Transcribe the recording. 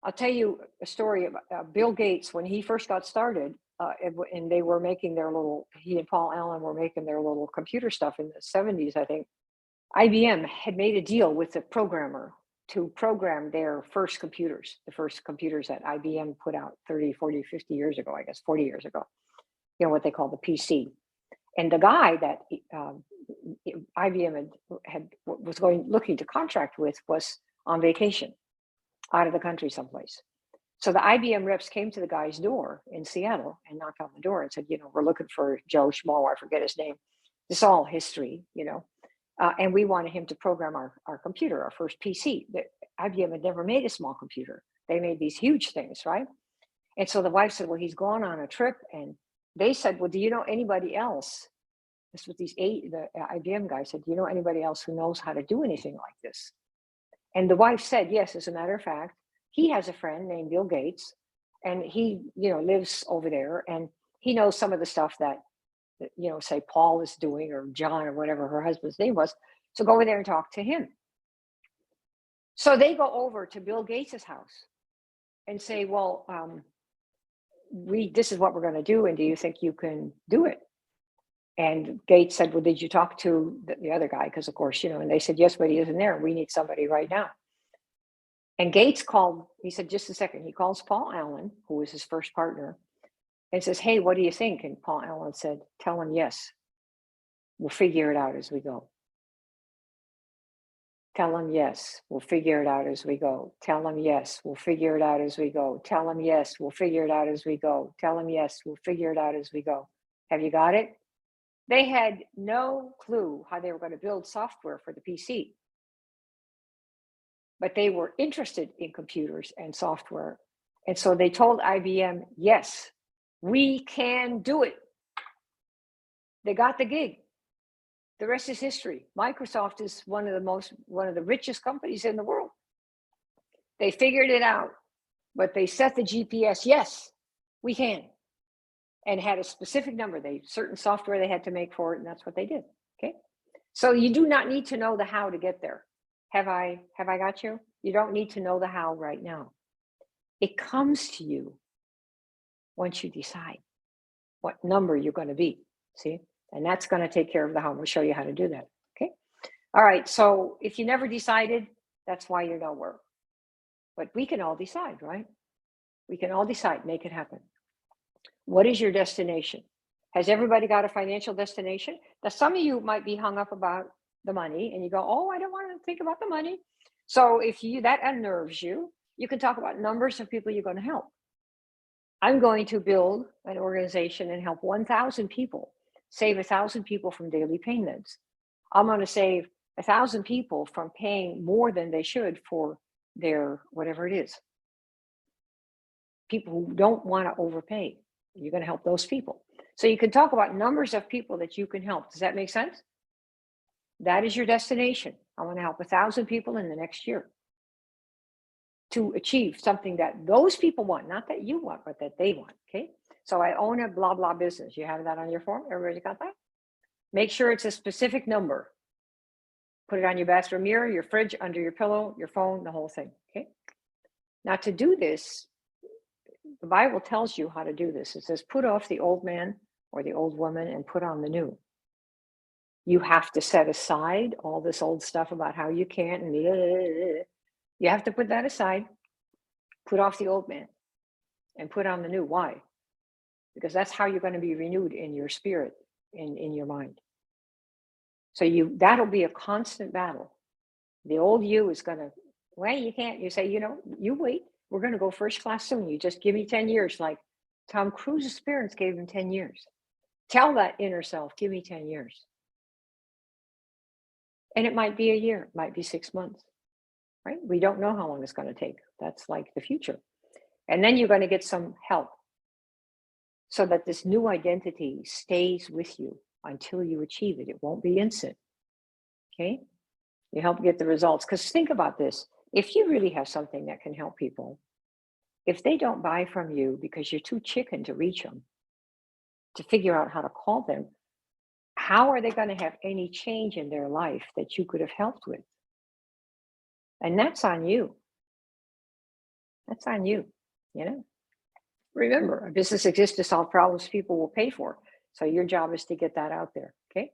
I'll tell you a story about Bill Gates when he first got started, and they were making their little. He and Paul Allen were making their little computer stuff in the 70s, I think. IBM had made a deal with the programmer to program their first computers, the first computers that IBM put out 30, 40, 50 years ago, I guess 40 years ago, what they call the PC. And the guy that IBM was looking to contract with was on vacation out of the country someplace. So the IBM reps came to the guy's door in Seattle and knocked on the door and said, we're looking for Joe Schmo, I forget his name. This is all history, and we wanted him to program our computer, our first PC. IBM had never made a small computer. They made these huge things, right? And so the wife said, well, he's gone on a trip. And they said, well, do you know anybody else? This was the IBM guy said, do you know anybody else who knows how to do anything like this? And the wife said, yes, as a matter of fact, he has a friend named Bill Gates, and he, lives over there, and he knows some of the stuff that say Paul is doing, or John, or whatever her husband's name was. So go over there and talk to him. So they go over to Bill Gates's house and say, well, this is what we're going to do. And do you think you can do it? And Gates said, well, did you talk to the other guy? Because of course, and they said, yes, but he isn't there. We need somebody right now. And Gates called, he said, just a second. He calls Paul Allen, who was his first partner, and says, hey, what do you think? And Paul Allen said, tell him yes. We'll figure it out as we go. Tell him yes. We'll figure it out as we go. Tell him yes. We'll figure it out as we go. Tell him yes. We'll figure it out as we go. Tell him yes. We'll figure it out as we go. Have you got it? They had no clue how they were going to build software for the PC. But they were interested in computers and software. And so they told IBM, yes, we can do it. They got the gig. The rest is history. Microsoft is one of the richest companies in the world. They figured it out, but they set the GPS, yes, we can. And had a specific number, certain software they had to make for it, and that's what they did. Okay. So you do not need to know the how to get there. Have I got you? You don't need to know the how right now. It comes to you once you decide what number you're going to be. See? And that's going to take care of the how. I'm going to show you how to do that. Okay. All right. So if you never decided, that's why you're nowhere. But we can all decide, right? We can all decide, make it happen. What is your destination? Has everybody got a financial destination? Now, some of you might be hung up about the money and you go, oh, I don't want to think about the money. So if that unnerves you, you can talk about numbers of people you're going to help. I'm going to build an organization and help 1,000 people, save 1,000 people from daily pain meds. I'm going to save 1,000 people from paying more than they should for their whatever it is. People who don't want to overpay. You're going to help those people. So you can talk about numbers of people that you can help. Does that make sense? That is your destination. I want to help 1,000 people in the next year to achieve something that those people want, not that you want, but that they want. Okay. So I own a blah, blah business. You have that on your form? Everybody got that? Make sure it's a specific number. Put it on your bathroom mirror, your fridge, under your pillow, your phone, the whole thing. Okay. Now to do this, the Bible tells you how to do this. It says, put off the old man or the old woman and put on the new. You have to set aside all this old stuff about how you can't. And you have to put that aside, put off the old man and put on the new. Why? Because that's how you're going to be renewed in your spirit, in your mind. So that'll be a constant battle. The old you is going to, well, you can't. You say, you wait. We're going to go first class soon. You just give me 10 years. Like Tom Cruise's parents gave him 10 years. Tell that inner self, give me 10 years. And it might be a year, it might be 6 months, right? We don't know how long it's going to take. That's like the future. And then you're going to get some help so that this new identity stays with you until you achieve it. It won't be instant. Okay? You help get the results. Because think about this. If you really have something that can help people, if they don't buy from you because you're too chicken to reach them, to figure out how to call them, how are they going to have any change in their life that you could have helped with? And that's on you. That's on you, you know? Remember, a business exists to solve problems people will pay for. So your job is to get that out there, okay?